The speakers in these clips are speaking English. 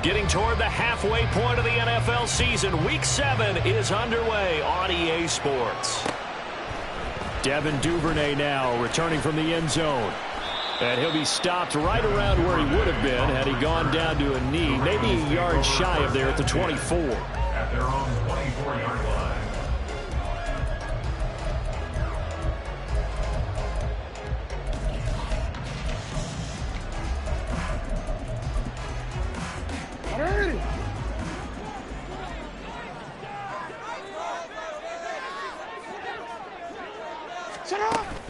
Getting toward the halfway point of the NFL season, Week 7 is underway on EA Sports. Devin Duvernay now returning from the end zone. And he'll be stopped right around where he would have been had he gone down to a knee, maybe a yard shy of there at the 24. At their own 24-yard line.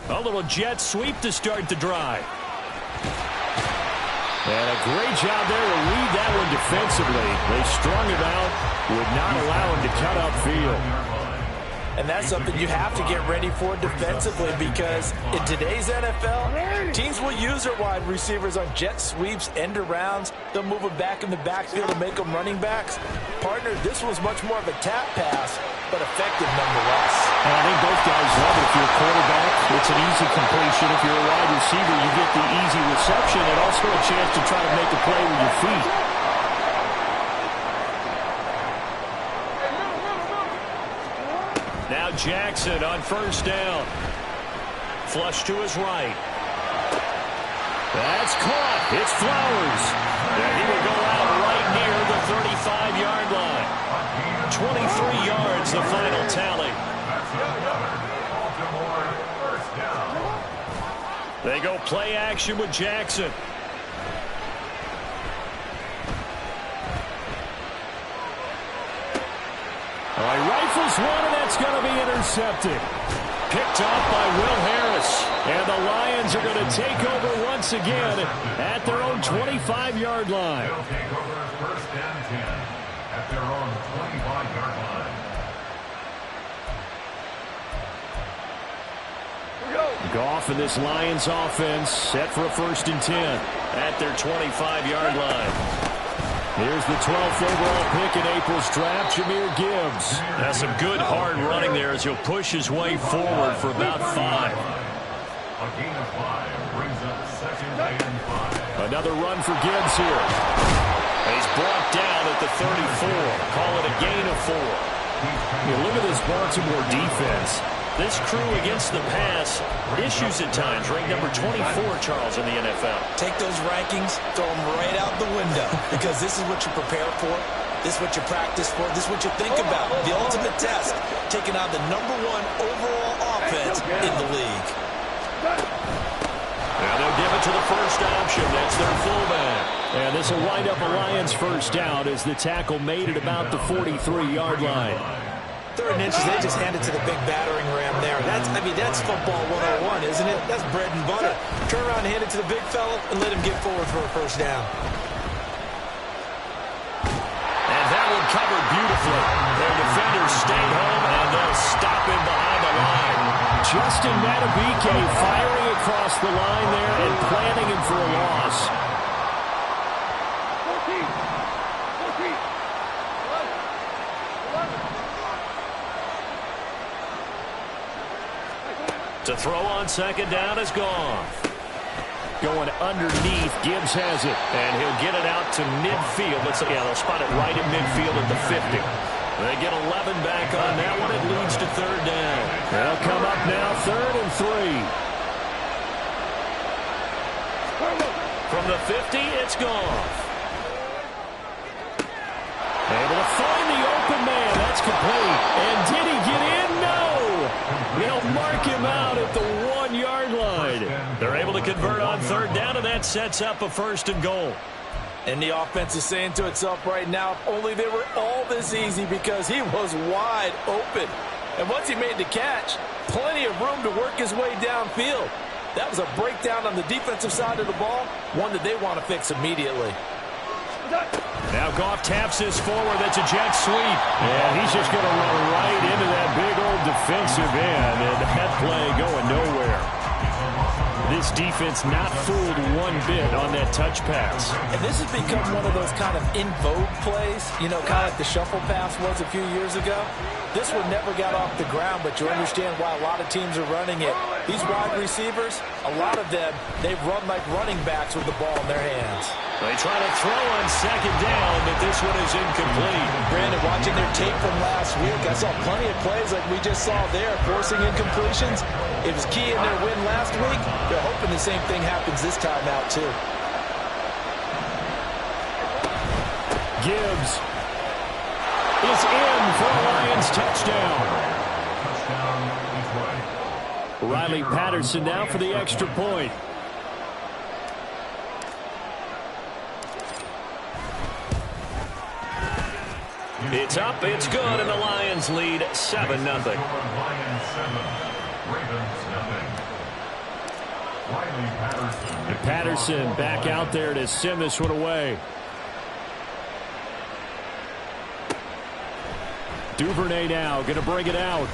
A little jet sweep to start the drive. And a great job there to read that one defensively. They strung him out, would not allow him to cut upfield. And that's something you have to get ready for defensively, because in today's NFL, teams will use their wide receivers on jet sweeps, end arounds. They'll move them back in the backfield and make them running backs. Partner, this was much more of a tap pass, but effective nonetheless. And I think both guys love it. If you're a quarterback, it's an easy completion. If you're a wide receiver, you get the easy reception and also a chance to try to make a play with your feet. Now Jackson on first down. Flush to his right. That's caught. It's Flowers. And he will go out right near the 35-yard line. 23 yards, the final tally. They go play action with Jackson. All right, rifles one, and that's going to be intercepted. Picked off by Will Harris. And the Lions are going to take over once again at their own 25-yard line. They'll take over first and 10 at their own 25-yard line. Goff and this Lions offense set for a first and 10 at their 25-yard line. Here's the 12th overall pick in April's draft, Jahmyr Gibbs. That's some good hard running there as he'll push his way forward for about 5. A gain of 5 brings up second and 5. Another run for Gibbs here. He's brought down at the 34. Call it a gain of 4. Look at this Baltimore defense. This crew against the pass, issues at times, ranked number 24, Charles, in the NFL. Take those rankings, throw them right out the window, because this is what you prepare for. This is what you practice for. This is what you think about. The ultimate test, taking out the #1 overall offense in the league. Now they'll give it to the first option. That's their fullback. And this will wind up a Lions first down as the tackle made it about the 43-yard line. 3rd and inches, they just hand it to the big battering ram there. That's football 101, isn't it? That's bread and butter. Turn around and hand it to the big fella and let him get forward for a first down. And that one covered beautifully. Their defenders stayed home, and they'll stop him behind the line. Justin Matabike firing across the line there and planting him for a loss. To throw on second down is Goff. Going underneath, Gibbs has it, and he'll get it out to midfield. They'll spot it right at midfield at the 50. They get 11 back on that one. It leads to 3rd down. They'll come up now, 3rd and 3. From the 50, it's Goff. Able to find the open man. That's complete. And did he get in? No. They'll mark him out at the 1-yard line. They're able to convert on 3rd down, and that sets up a 1st and goal. And the offense is saying to itself right now, if only they were all this easy, because he was wide open. And once he made the catch, plenty of room to work his way downfield. That was a breakdown on the defensive side of the ball, one that they want to fix immediately. Now Goff taps this forward. That's a jet sweep. And he's just going to run right into that big old defensive end. And that play going nowhere. This defense not fooled one bit on that touch pass. And this has become one of those kind of in vogue plays, kind of like the shuffle pass was a few years ago. This one never got off the ground, but you understand why a lot of teams are running it. These wide receivers, a lot of them, they've run like running backs with the ball in their hands. They try to throw on second down, but this one is incomplete. Brandon, watching their tape from last week, I saw plenty of plays like we just saw there, forcing incompletions. It was key in their win last week. They're hoping the same thing happens this time out, too. Gibbs is in for a Lions touchdown. Riley Patterson now for the extra point. It's up, it's good, and the Lions lead 7-0. And Patterson back out there to send this one away. Duvernay now going to bring it out.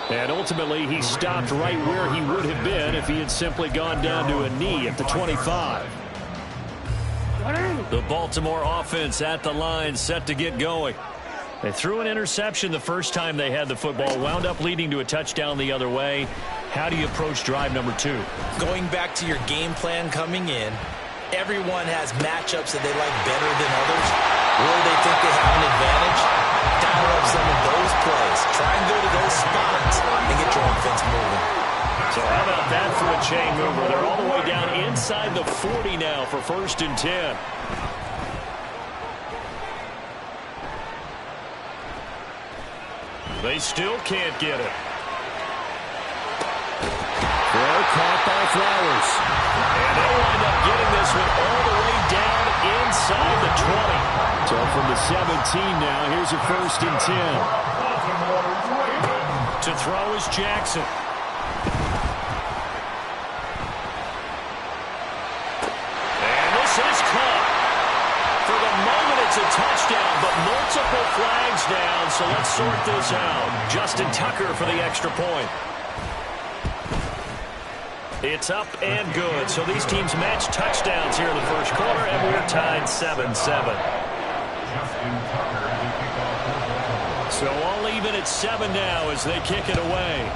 And ultimately, he stopped right where he would have been if he had simply gone down to a knee at the 25. The Baltimore offense at the line, set to get going. They threw an interception the first time they had the football, wound up leading to a touchdown the other way. How do you approach drive number 2? Going back to your game plan coming in, everyone has matchups that they like better than others, or they think they have an advantage. Dial up some of those plays. Try and go to those spots and get your offense moving. So how about that for a chain mover? They're all the way down inside the 40 now for 1st and 10. They still can't get it. Throw caught by Flowers. And they'll wind up getting this one all the way down inside the 20. So from the 17 now, here's a 1st and 10. To throw is Jackson. And this is caught. For the moment, it's a touchdown, but multiple flags down, so let's sort this out. Justin Tucker for the extra point. It's up and good. So these teams match touchdowns here in the first quarter, and we're tied 7-7. So all even at 7 now as they kick it away.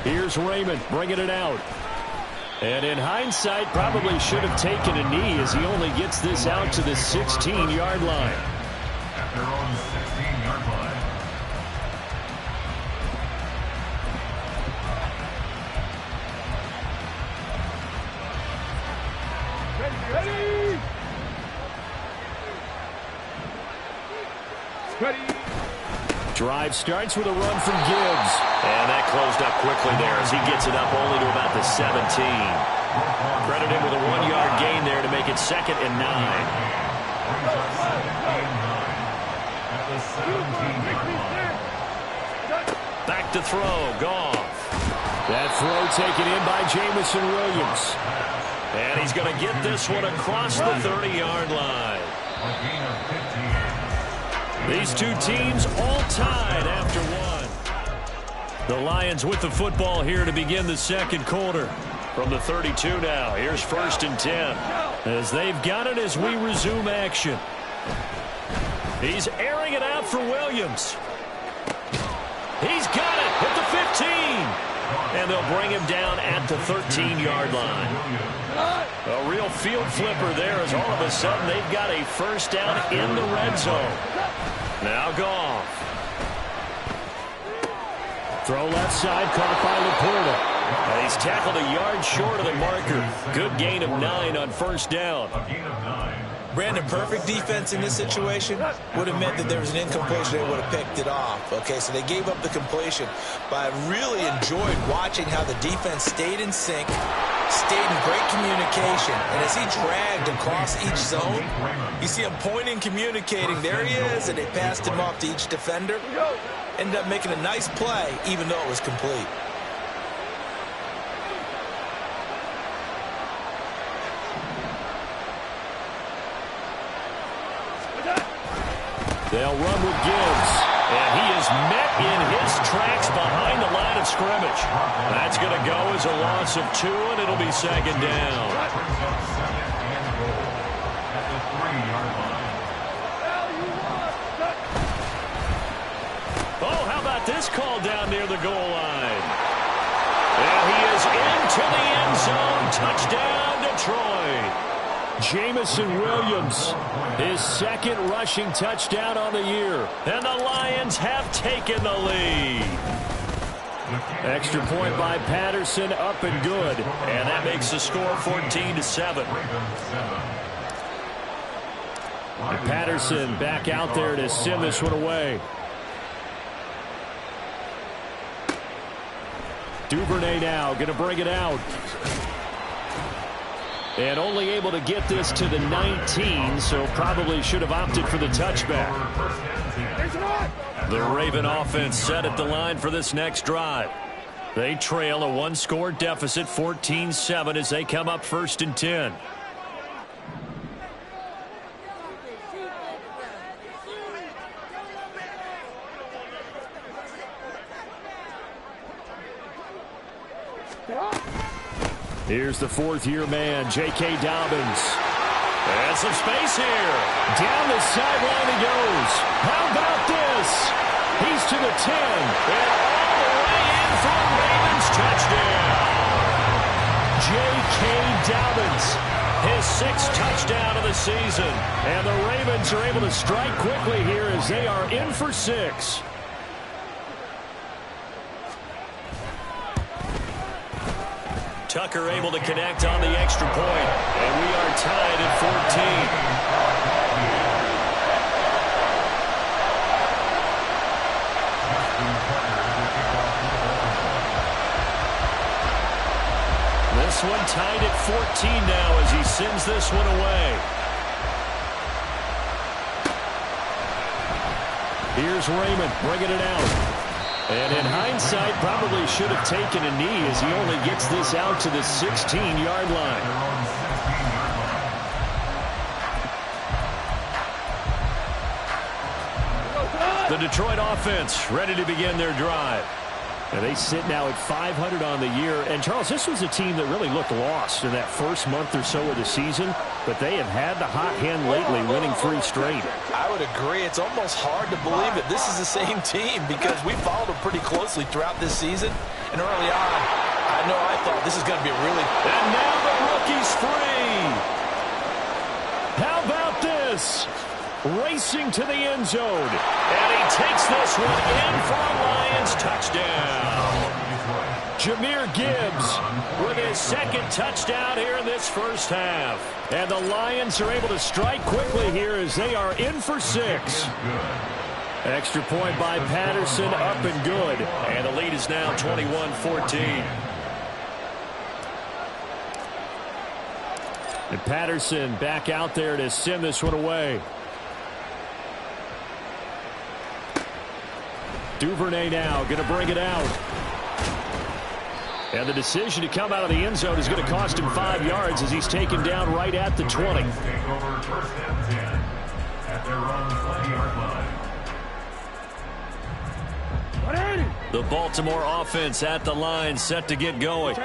Here's Raymond bringing it out. And in hindsight, probably should have taken a knee as he only gets this out to the 16-yard line. At their own 16-yard line. Drive starts with a run from Gibbs. And that closed up quickly there as he gets it up only to about the 17. Credit him with a 1-yard gain there to make it 2nd and 9. Back to throw, Goff. That throw taken in by Jamison Williams. And he's going to get this one across the 30-yard line. These two teams all tied after one. The Lions with the football here to begin the second quarter. From the 32 now, here's 1st and 10. As they've got it as we resume action. He's airing it out for Williams. He's got it at the 15. And they'll bring him down at the 13-yard line. A real field flipper there as all of a sudden they've got a first down in the red zone. Now Goff. Throw left side, caught by Laporta. And he's tackled a yard short of the marker. Good gain of 9 on first down. A gain of 9. Brandon, perfect defense in this situation would have meant that there was an incompletion. They would have picked it off. Okay, so they gave up the completion. But I really enjoyed watching how the defense stayed in sync, stayed in great communication. And as he dragged across each zone, you see him pointing, communicating. There he is, and they passed him off to each defender. Ended up making a nice play, even though it was complete. They'll run with Gibbs. And he is met in his tracks behind the line of scrimmage. That's going to go as a loss of 2, and it'll be 2nd down. That brings up 2nd and goal at the 3-yard line. this call down near the goal line. And he is into the end zone. Touchdown, Detroit. Jamison Williams, his second rushing touchdown on the year. And the Lions have taken the lead. Extra point by Patterson, up and good. And that makes the score 14-7. And Patterson back out there to send this one away. Duvernay now going to bring it out. And only able to get this to the 19, so probably should have opted for the touchback. The Raven offense set at the line for this next drive. They trail a one-score deficit, 14-7, as they come up 1st and 10. Here's the fourth-year man, J.K. Dobbins. And some space here. Down the sideline he goes. How about this? He's to the 10. And all the way in for a Ravens touchdown. J.K. Dobbins, his 6th touchdown of the season. And the Ravens are able to strike quickly here as they are in for 6. Tucker able to connect on the extra point. And we are tied at 14. This one tied at 14 now as he sends this one away. Here's Raymond bringing it out. And in hindsight, probably should have taken a knee as he only gets this out to the 16-yard line. The Detroit offense ready to begin their drive. And they sit now at 500 on the year. And, Charles, this was a team that really looked lost in that first month or so of the season. But they have had the hot hand lately, winning 3 straight. I would agree. It's almost hard to believe that this is the same team because we followed them pretty closely throughout this season. And early on, I thought this is going to be a really... And now the rookie's free. How about this? Racing to the end zone. And he takes this one in for a Lions touchdown. Jahmyr Gibbs with his 2nd touchdown here in this first half. And the Lions are able to strike quickly here as they are in for 6. Extra point by Patterson, up and good. And the lead is now 21-14. And Patterson back out there to send this one away. Duvernay now going to bring it out. And the decision to come out of the end zone is going to cost him 5 yards as he's taken down right at the 20. The Baltimore offense at the line, set to get going.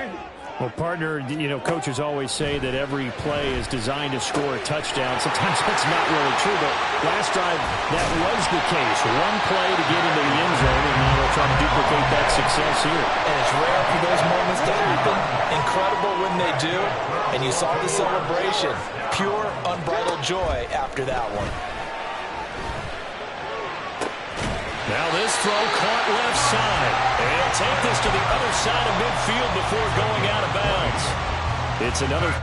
Well, partner, coaches always say that every play is designed to score a touchdown. Sometimes that's not really true, but last drive, that was the case. One play to get into the end zone, and now they'll try to duplicate that success here. And it's rare for those moments to happen. Incredible when they do. And you saw the celebration. Pure, unbridled joy after that one. Now this throw caught left side. And take this to the other side of midfield before going out of bounds. It's another...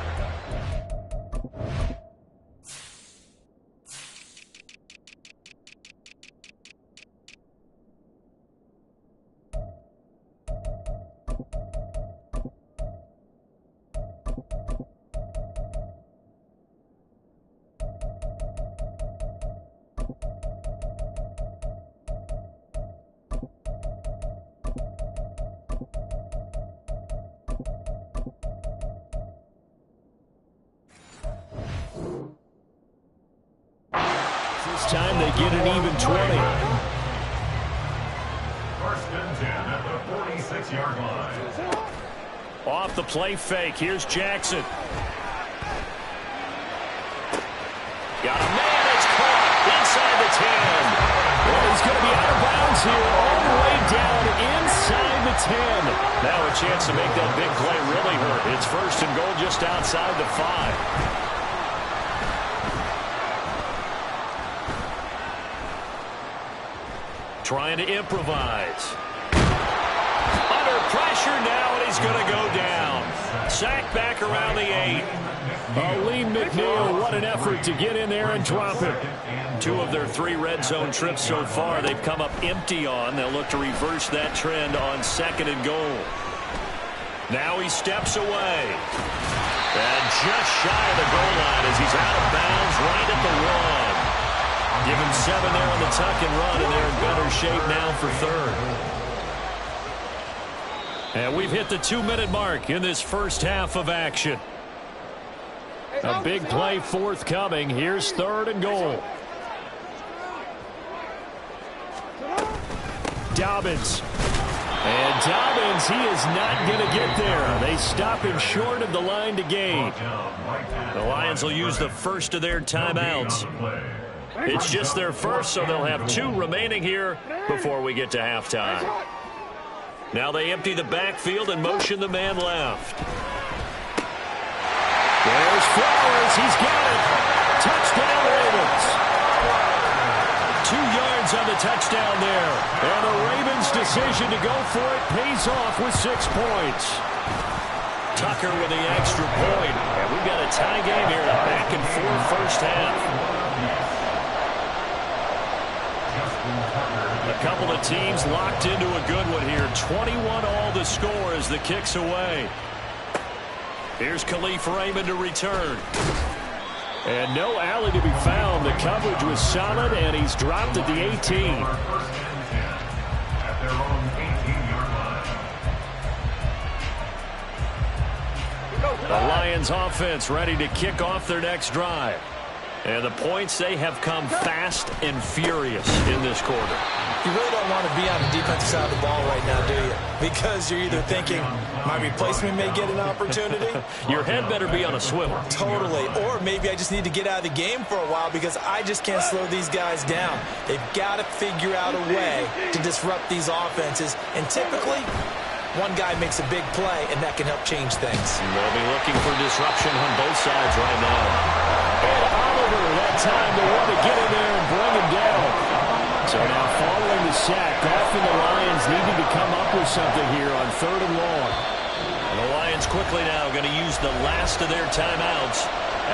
time they get an even 20. 1st and 10 at the 46-yard line. Off the play fake. Here's Jackson. Got a man. It's caught inside the 10. And he's going to be out of bounds here, all the way down inside the 10. Now a chance to make that big play really hurt. It's first and goal just outside the 5. Trying to improvise. Under pressure now, and he's going to go down. Sacked back around the 8. Lee McNeil, what an effort to get in there and drop him. 2 of their 3 red zone trips so far they've come up empty on. They'll look to reverse that trend on second and goal. Now he steps away. And just shy of the goal line as he's out of bounds right at the 1. Give him 7 there on the tuck and run, and they're in better shape now for third. And we've hit the 2-minute mark in this first half of action. A big play forthcoming. Here's third and goal. Dobbins. And Dobbins, he is not going to get there. They stop him short of the line to gain. The Lions will use the first of their timeouts. It's just their first, so they'll have 2 remaining here before we get to halftime. Now they empty the backfield and motion the man left. There's Flowers. He's got it. Touchdown, Ravens. 2 yards on the touchdown there. And the Ravens' decision to go for it pays off with 6 points. Tucker with the extra point. And we've got a tie game here, a back-and-forth first half. A couple of teams locked into a good one here. 21 all the score as the kick's away. Here's Khalif Raymond to return. And no alley to be found. The coverage was solid, and he's dropped at the 18. The Lions offense ready to kick off their next drive. And the points, they have come fast and furious in this quarter. You really don't want to be on the defensive side of the ball right now, do you? Because you're either thinking, my replacement may get an opportunity. Your head better be on a swivel. Totally. Or maybe I just need to get out of the game for a while because I just can't slow these guys down. They've got to figure out a way to disrupt these offenses. And typically, one guy makes a big play, and that can help change things. They'll be looking for disruption on both sides right now. And Oliver, that time to want to get in there and bring him down. So now following the sack, often the Lions needed to come up with something here on third and long. And the Lions quickly now going to use the last of their timeouts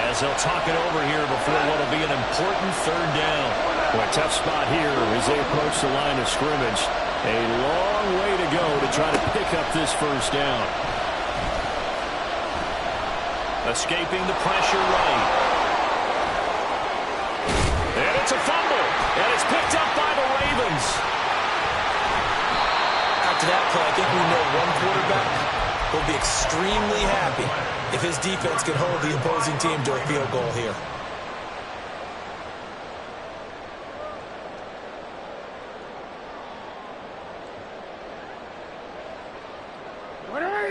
as they'll talk it over here before what will be an important third down. Well, a tough spot here as they approach the line of scrimmage. A long way to go to try to pick up this first down. Escaping the pressure right. And it's a fumble. And it's picked up by the Ravens. After that play, I think we know one quarterback will be extremely happy if his defense can hold the opposing team to a field goal here.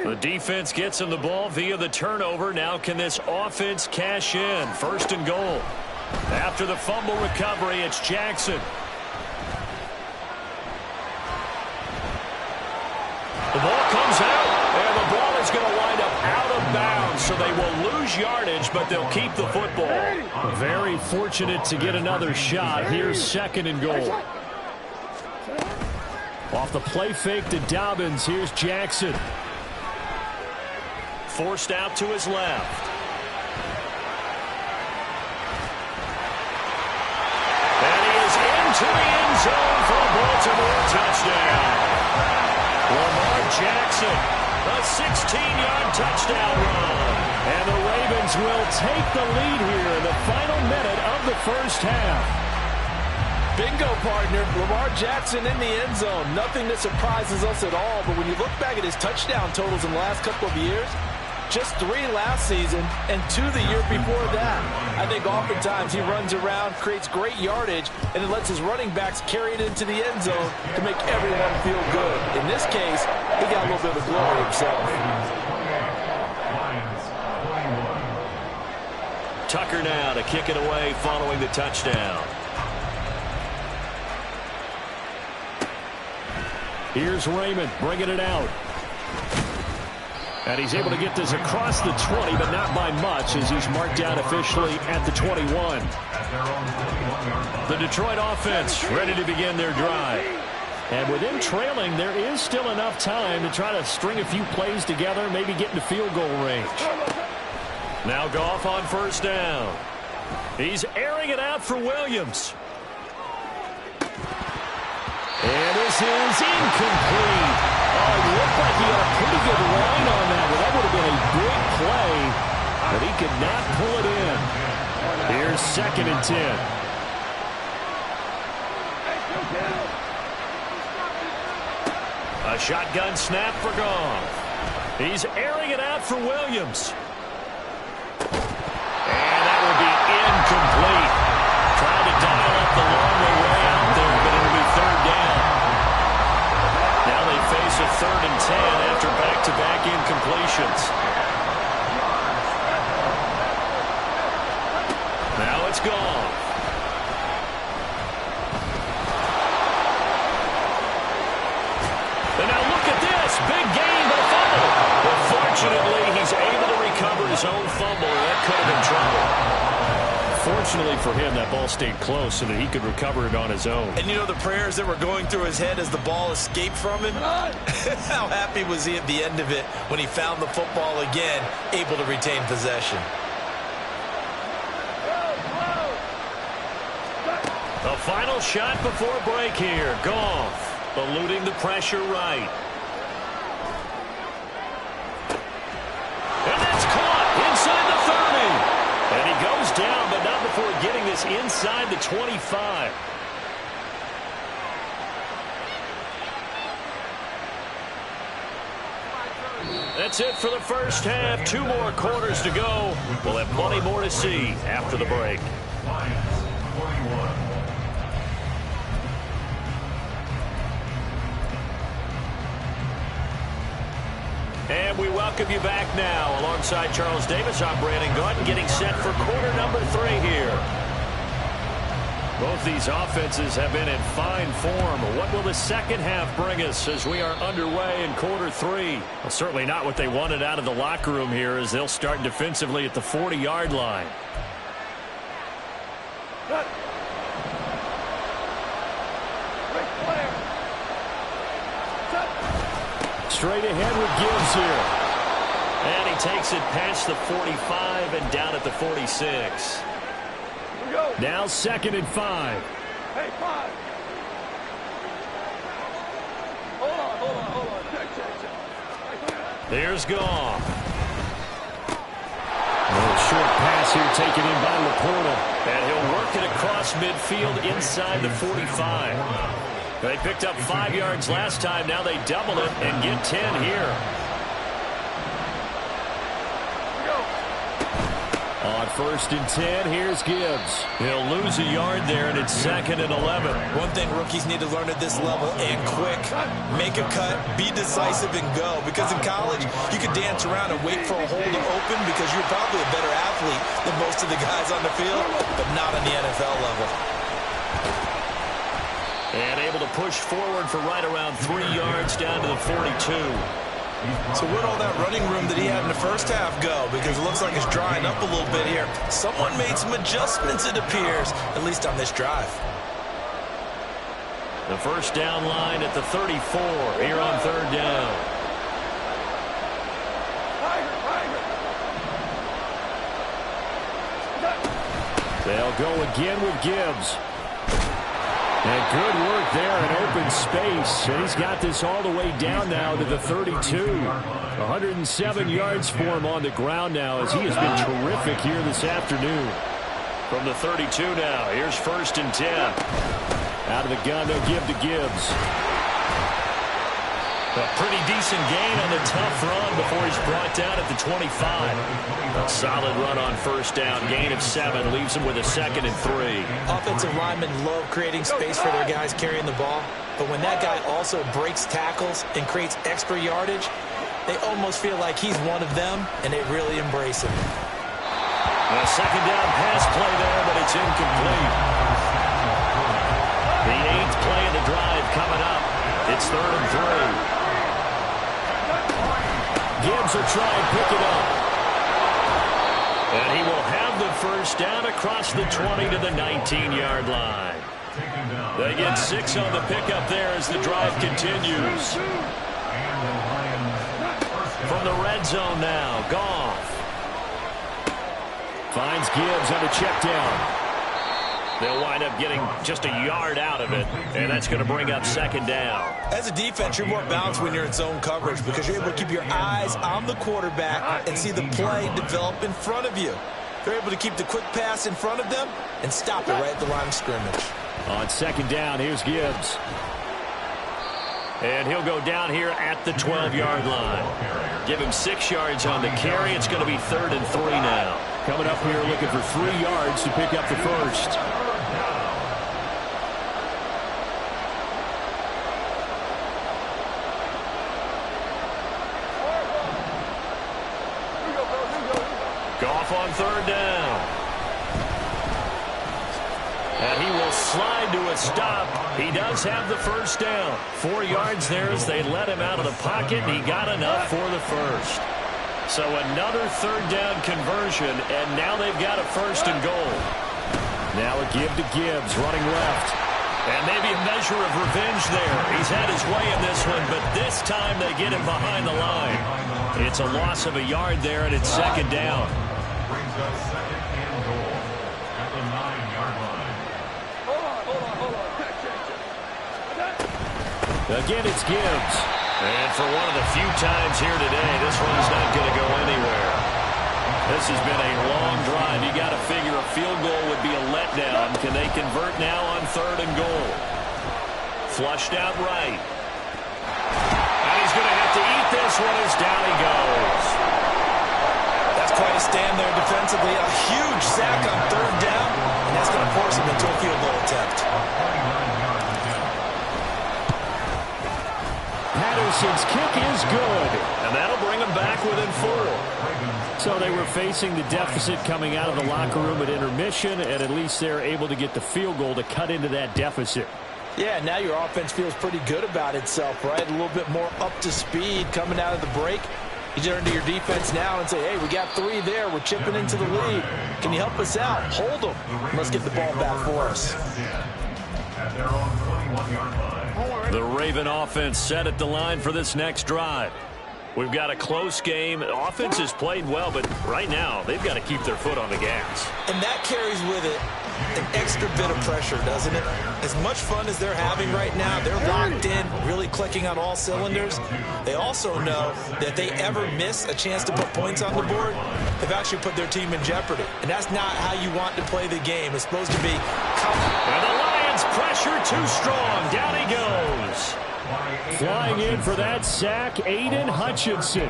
The defense gets him the ball via the turnover. Now can this offense cash in? First and goal. After the fumble recovery, it's Jackson. The ball comes out, and the ball is going to wind up out of bounds, so they will lose yardage, but they'll keep the football. Very fortunate to get another shot. Here's second and goal. Off the play fake to Dobbins, here's Jackson. Forced out to his left. To the end zone for a Baltimore touchdown. Lamar Jackson, a 16-yard touchdown run. And the Ravens will take the lead here in the final minute of the first half. Bingo, partner. Lamar Jackson in the end zone. Nothing that surprises us at all. But when you look back at his touchdown totals in the last couple of years, just 3 last season and 2 the year before that. I think oftentimes he runs around, creates great yardage, and then lets his running backs carry it into the end zone to make everyone feel good. In this case, he got a little bit of glory himself. Tucker now to kick it away following the touchdown. Here's Raymond bringing it out. And he's able to get this across the 20, but not by much, as he's marked down officially at the 21. The Detroit offense ready to begin their drive. And with them trailing, there is still enough time to try to string a few plays together, maybe get into field goal range. Now Goff on first down. He's airing it out for Williams. And this is incomplete. Oh, it looked like he had a pretty good line on that one. That would have been a big play, but he could not pull it in. Here's 2nd and 10. A shotgun snap for Goff. He's airing it out for Williams. And that will be incomplete. Trying to dial up the long way out there, but it'll be 3rd down. Now they face a 3rd and 10 after back-to-back incompletions. Now it's gone. And now look at this. Big gain, but a fumble. But fortunately, he's able to recover his own fumble, and that could have been trouble. Fortunately for him, that ball stayed close so that he could recover it on his own. And you know the prayers that were going through his head as the ball escaped from him? How happy was he at the end of it when he found the football again, able to retain possession? The final shot before break here. Goff eluding the pressure right. And that's caught inside the 30. And he goes down, but not before getting this inside the 25. That's it for the first half. 2 more quarters to go. We'll have plenty more to see after the break. And we welcome you back now. Alongside Charles Davis, I'm Brandon Gordon, getting set for quarter number 3 here. Both these offenses have been in fine form. What will the second half bring us as we are underway in quarter 3? Well, certainly not what they wanted out of the locker room here, as they'll start defensively at the 40-yard line. Straight ahead with Gibbs here. And he takes it past the 45 and down at the 46. Now 2nd and 5. Hey, 5. Hold on. Check. There's Goff. A short pass here taken in by Laporta. And he'll work it across midfield inside the 45. They picked up 5 yards last time. Now they double it and get 10 here. On 1st and 10, here's Gibbs. He'll lose a yard there, and it's 2nd and 11. One thing rookies need to learn at this level, and quick. Make a cut, be decisive, and go. Because in college, you could dance around and wait for a hole to open because you're probably a better athlete than most of the guys on the field, but not on the NFL level. And able to push forward for right around 3 yards down to the 42. So where'd all that running room that he had in the first half go? Because it looks like it's drying up a little bit here. Someone made some adjustments, it appears, at least on this drive. The first down line at the 34 here on 3rd down. They'll go again with Gibbs. And good work there in open space. And he's got this all the way down now to the 32. 107 yards for him on the ground now, as he has been terrific here this afternoon. From the 32 now, here's 1st and 10. Out of the gun, they'll give to Gibbs. A pretty decent gain on the tough run before he's brought down at the 25. A solid run on 1st down. Gain of 7 leaves him with a 2nd and 3. Offensive linemen love creating space for their guys carrying the ball. But when that guy also breaks tackles and creates extra yardage, they almost feel like he's one of them, and they really embrace him. A 2nd down pass play there, but it's incomplete. The 8th play of the drive coming up. It's 3rd and 3. Gibbs will try and pick it up. And he will have the first down across the 20 to the 19-yard line. They get 6 on the pickup there as the drive continues. From the red zone now, Goff finds Gibbs on a check down. They'll wind up getting just a yard out of it, and that's going to bring up 2nd down. As a defense, you're more balanced when you're in zone coverage because you're able to keep your eyes on the quarterback and see the play develop in front of you. They're able to keep the quick pass in front of them and stop it right at the line of scrimmage. On 2nd down, here's Gibbs. And he'll go down here at the 12-yard line. Give him 6 yards on the carry. It's going to be 3rd and 3 now. Coming up here looking for 3 yards to pick up the first. Goff on 3rd down. And he will slide to a stop. He does have the first down. 4 yards there as they let him out of the pocket, and he got enough for the first. So another 3rd down conversion, and now they've got a 1st and goal. Now a give to Gibbs, running left. And maybe a measure of revenge there. He's had his way in this one, but this time they get him behind the line. It's a loss of a yard there, and it's 2nd down. Brings up 2nd and goal at the 9-yard line. Hold on. Again, it's Gibbs. And for one of the few times here today, this one's not going to go anywhere. This has been a long drive. You got to figure a field goal would be a letdown. Can they convert now on 3rd and goal? Flushed out right. And he's going to have to eat this one as down he goes. That's quite a stand there defensively. A huge sack on 3rd down, and that's going to force him into a field goal attempt. Patterson's kick is good, and that'll bring them back within 4. So they were facing the deficit coming out of the locker room at intermission, and at least they're able to get the field goal to cut into that deficit. Yeah, now your offense feels pretty good about itself, right? A little bit more up to speed coming out of the break. You turn to your defense now and say, hey, we got 3 there. We're chipping into the lead. Can you help us out? Hold them. Let's get the ball back for us. At their own 21-yard line. The Raven offense set at the line for this next drive. We've got a close game. The offense has played well, but right now they've got to keep their foot on the gas. And that carries with it an extra bit of pressure, doesn't it? As much fun as they're having right now, they're locked in, really clicking on all cylinders. They also know that if they ever miss a chance to put points on the board, they've actually put their team in jeopardy. And that's not how you want to play the game. It's supposed to be... And the Lions pressure too strong. Down he goes. Flying in for that sack, Aiden Hutchinson.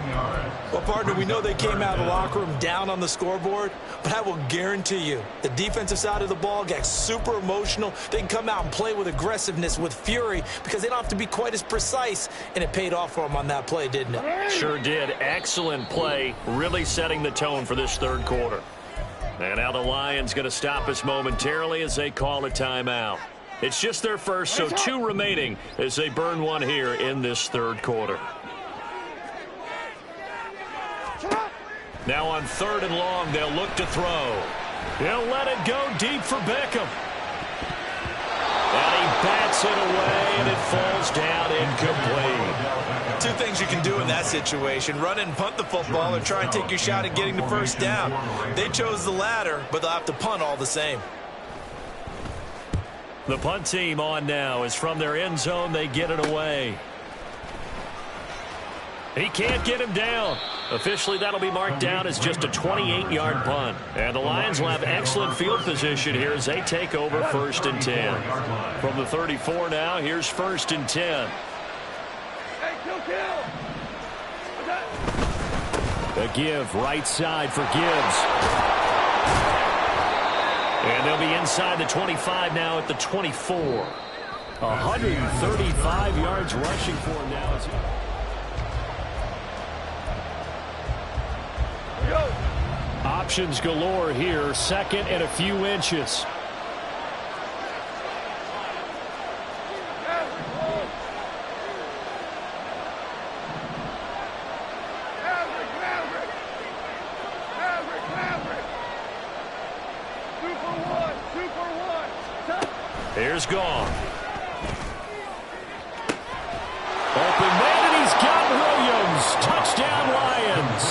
Well, partner, we know they came out of the locker room down on the scoreboard, but I will guarantee you the defensive side of the ball got super emotional. They can come out and play with aggressiveness, with fury, because they don't have to be quite as precise, and it paid off for them on that play, didn't it? Sure did. Excellent play, really setting the tone for this 3rd quarter. And now the Lions going to stop us momentarily as they call a timeout. It's just their first, so 2 remaining as they burn one here in this 3rd quarter. Now on 3rd and long, they'll look to throw. They'll let it go deep for Beckham. And he bats it away, and it falls down incomplete. 2 things you can do in that situation: run and punt the football, or try and take your shot at getting the first down. They chose the latter, but they'll have to punt all the same. The punt team on now is from their end zone. They get it away. He can't get him down. Officially, that'll be marked down as just a 28-yard punt. And the Lions will have excellent field position here as they take over 1st and 10. From the 34 now, here's 1st and 10. Hey, kill. A give right side for Gibbs. And they'll be inside the 25 now at the 24. 135 yards rushing for him now. Options galore here. 2nd and a few inches. Here's Goff. Open man, and he's got Williams. Touchdown, Lions.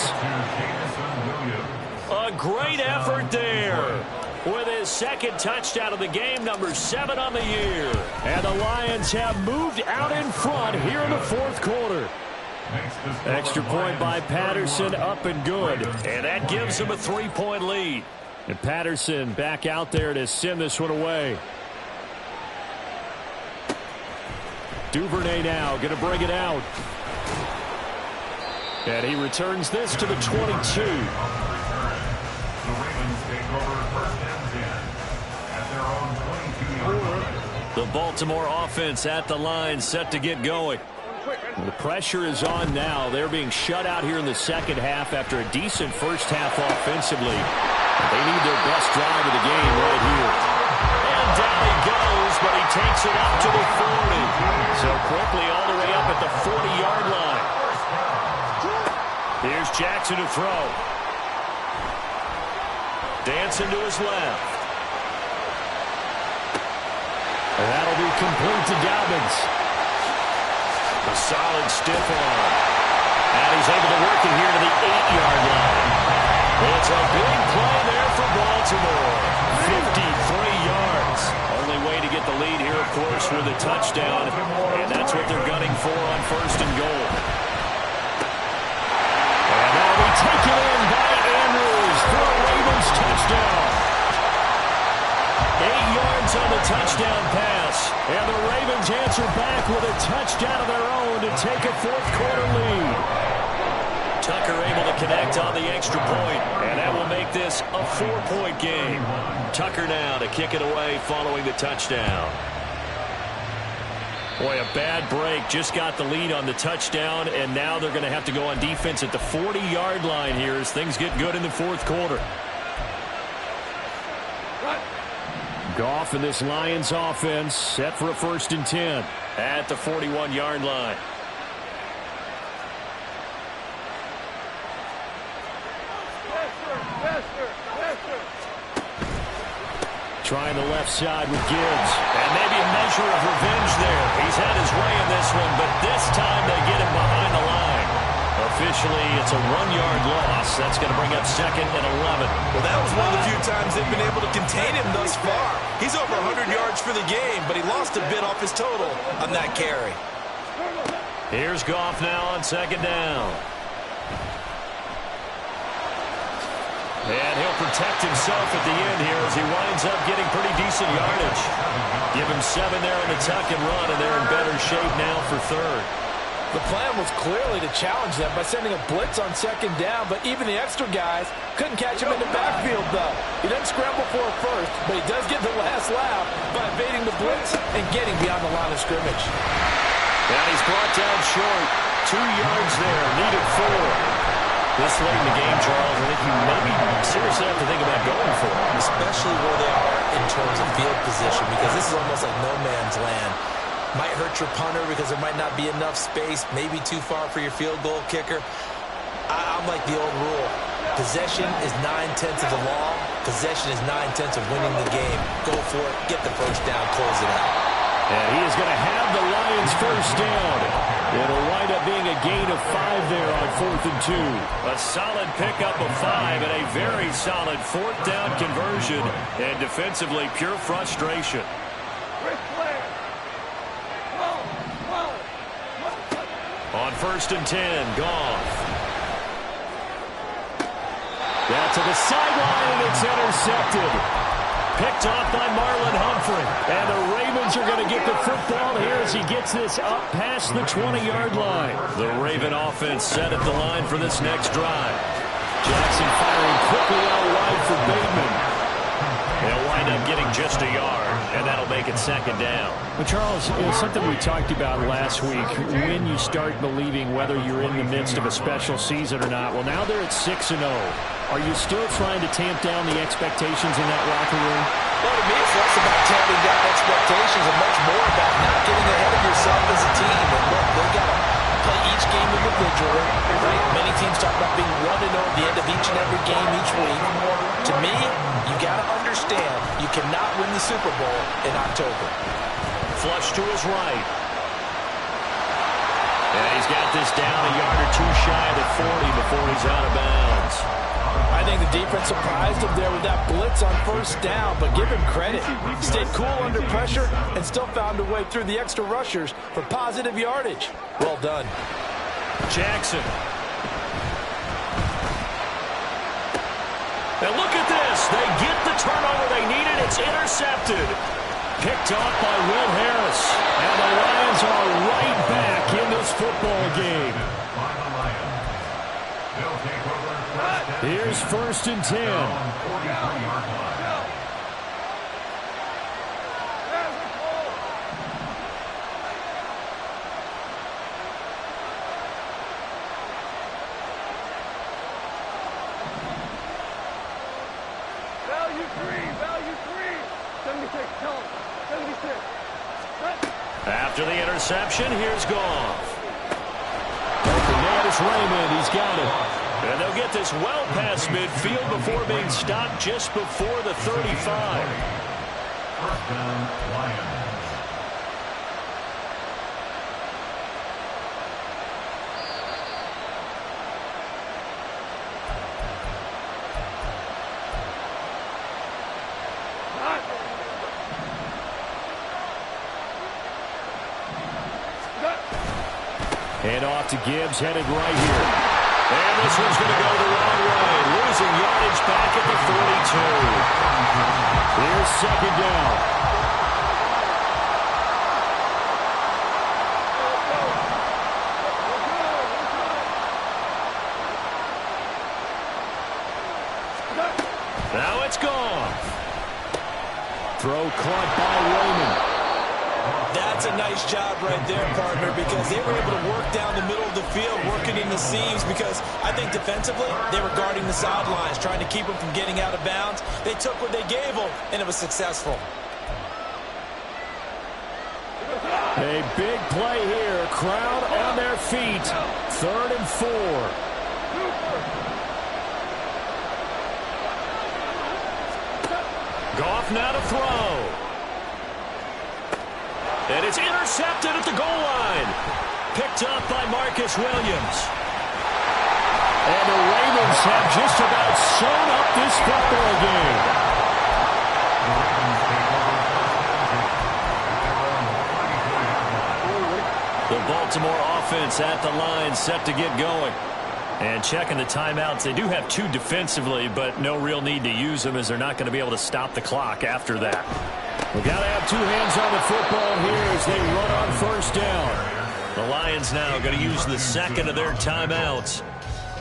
A great effort there. With his second touchdown of the game, number 7 on the year. And the Lions have moved out in front here in the fourth quarter. Extra point by Patterson, up and good. And that gives them a 3-point lead. And Patterson back out there to send this one away. Duvernay now going to bring it out. And he returns this to the 22. The Baltimore offense at the line, set to get going. The pressure is on now. They're being shut out here in the second half after a decent first half offensively. They need their best drive of the game right here. And down he goes, but he takes it up to the 40. So quickly all the way up at the 40-yard line. Here's Jackson to throw. Dancing to his left. And that'll be complete to Dobbins. A solid stiff arm. And he's able to work it here to the 8-yard line. It's a big play there for Baltimore. 53 yards. Only way to get the lead here, of course, with a touchdown. And that's what they're gunning for on first and goal. And that'll be taken in by Andrews for a Ravens touchdown. 8 yards on the touchdown pass. And the Ravens answer back with a touchdown of their own to take a fourth quarter lead. Tucker able to connect on the extra point, and that will make this a 4-point game. Tucker now to kick it away following the touchdown. Boy, a bad break. Just got the lead on the touchdown, and now they're going to have to go on defense at the 40-yard line here as things get good in the fourth quarter. Goff and this Lions offense set for a 1st and 10 at the 41-yard line. Trying the left side with Gibbs. And maybe a measure of revenge there. He's had his way in this one, but this time they get him behind the line. Officially, it's a 1-yard loss. That's going to bring up 2nd and 11. Well, that was one of the few times they've been able to contain him thus far. He's over 100 yards for the game, but he lost a bit off his total on that carry. Here's Goff now on 2nd down. And he'll protect himself at the end here as he winds up getting pretty decent yardage. Give him 7 there on the tuck and run, and they're in better shape now for 3rd. The plan was clearly to challenge them by sending a blitz on 2nd down, but even the extra guys couldn't catch him in the backfield, though. He doesn't scramble for it first, but he does get the last laugh by evading the blitz and getting beyond the line of scrimmage. And he's brought down short. 2 yards there, needed 4. This late in the game, Charles, I think you maybe seriously have to think about going for it. Especially where they are in terms of field position, because this is almost like no man's land. Might hurt your punter because there might not be enough space, maybe too far for your field goal kicker. I'm like the old rule. Possession is 9/10 of the law. Possession is 9/10 of winning the game. Go for it, get the first down, close it out. And he is going to have the Lions first down. It'll wind up being a gain of 5 there on 4th and 2. A solid pickup of 5 and a very solid 4th down conversion. And defensively, pure frustration. On 1st and 10, Goff. Down to the sideline, and it's intercepted. Picked off by Marlon Humphrey. And the Ravens are going to get the football here as he gets this up past the 20-yard line. The Raven offense set at the line for this next drive. Jackson firing quickly out wide for Bateman. They'll wind up getting just a yard, and that'll make it 2nd down. But Charles, it's something we talked about last week, when you start believing whether you're in the midst of a special season or not. Well, now they're at 6-0. Are you still trying to tamp down the expectations in that locker room? Well, to me, it's less about tamping down expectations and much more about not getting ahead of yourself as a team. And look, they've got to play each game individually, right? Many teams talk about being 1-0 at the end of each and every game each week. To me, you got to understand you cannot win the Super Bowl in October. Flush to his right. And he's got this down a yard or two shy of the 40 before he's out of bounds. I think the defense surprised him there with that blitz on first down, but give him credit. He stayed cool under pressure and still found a way through the extra rushers for positive yardage. Well done. Jackson. And look at this. They get the turnover they needed. It's intercepted. Picked off by Will Harris. And the Lions are right back in this football game. Here's 1st and 10. After the interception, here's Goff. Open man is Raymond. He's got it. And they'll get this well past midfield before being stopped just before the 35. 1st down, Lions. Hand off to Gibbs, headed right here. And this one's going to go the wrong way. Losing yardage back at the 42. Here's 2nd down. Now it's gone. Throw caught by Raymond. That's a nice job right there, partner, because they were able to work down the middle of the field, working in the seams, because I think defensively they were guarding the sidelines, trying to keep them from getting out of bounds. They took what they gave them, and it was successful. A big play here. Crowd on their feet. 3rd and 4. Goff now to throw. And it's intercepted at the goal line. Picked up by Marcus Williams. And the Ravens have just about sewn up this football game. The Baltimore offense at the line, set to get going. And checking the timeouts. They do have 2 defensively, but no real need to use them as they're not going to be able to stop the clock after that. We've got to have 2 hands on the football here as they run on 1st down. The Lions now going to use the 2nd of their timeouts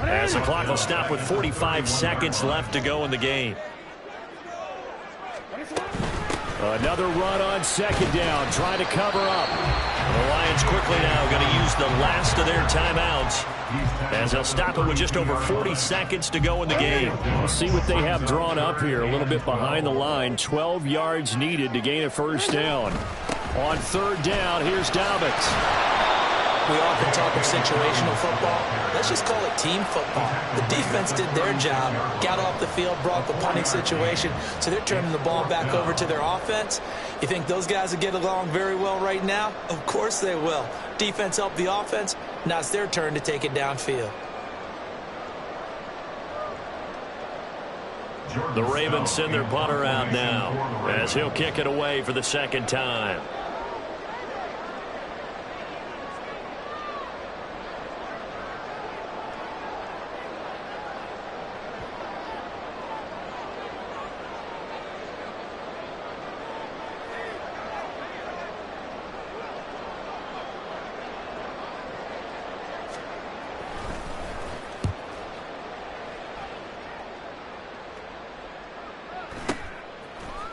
as the clock will stop with 45 seconds left to go in the game. Another run on 2nd down, trying to cover up. The Lions quickly now going to use the last of their timeouts as they'll stop it with just over 40 seconds to go in the game. We'll see what they have drawn up here a little bit behind the line. 12 yards needed to gain a 1st down. On 3rd down, here's Dobbins. We often talk of situational football. Let's just call it team football. The defense did their job, got off the field, brought the punting situation, so they're turning the ball back over to their offense. You think those guys will get along very well right now? Of course they will. Defense helped the offense. Now it's their turn to take it downfield. The Ravens send their punter out now as he'll kick it away for the 2nd time.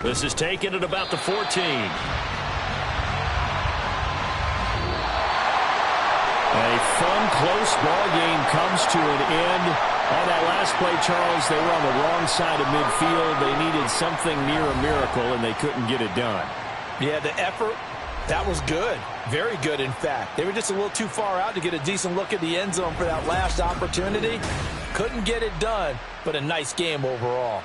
This is taken at about the 14. A fun, close ball game comes to an end. On that last play, Charles, they were on the wrong side of midfield. They needed something near a miracle, and they couldn't get it done. Yeah, the effort, that was good. Very good, in fact. They were just a little too far out to get a decent look at the end zone for that last opportunity. Couldn't get it done, but a nice game overall.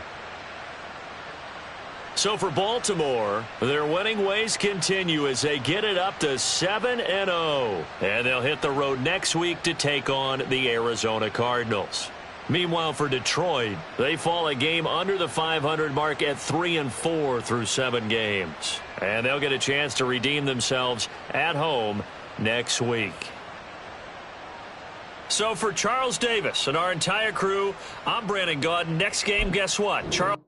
So for Baltimore, their winning ways continue as they get it up to 7-0. And they'll hit the road next week to take on the Arizona Cardinals. Meanwhile, for Detroit, they fall a game under the 500 mark at 3-4 through 7 games. And they'll get a chance to redeem themselves at home next week. So for Charles Davis and our entire crew, I'm Brandon Gaudin. Next game, guess what? Charles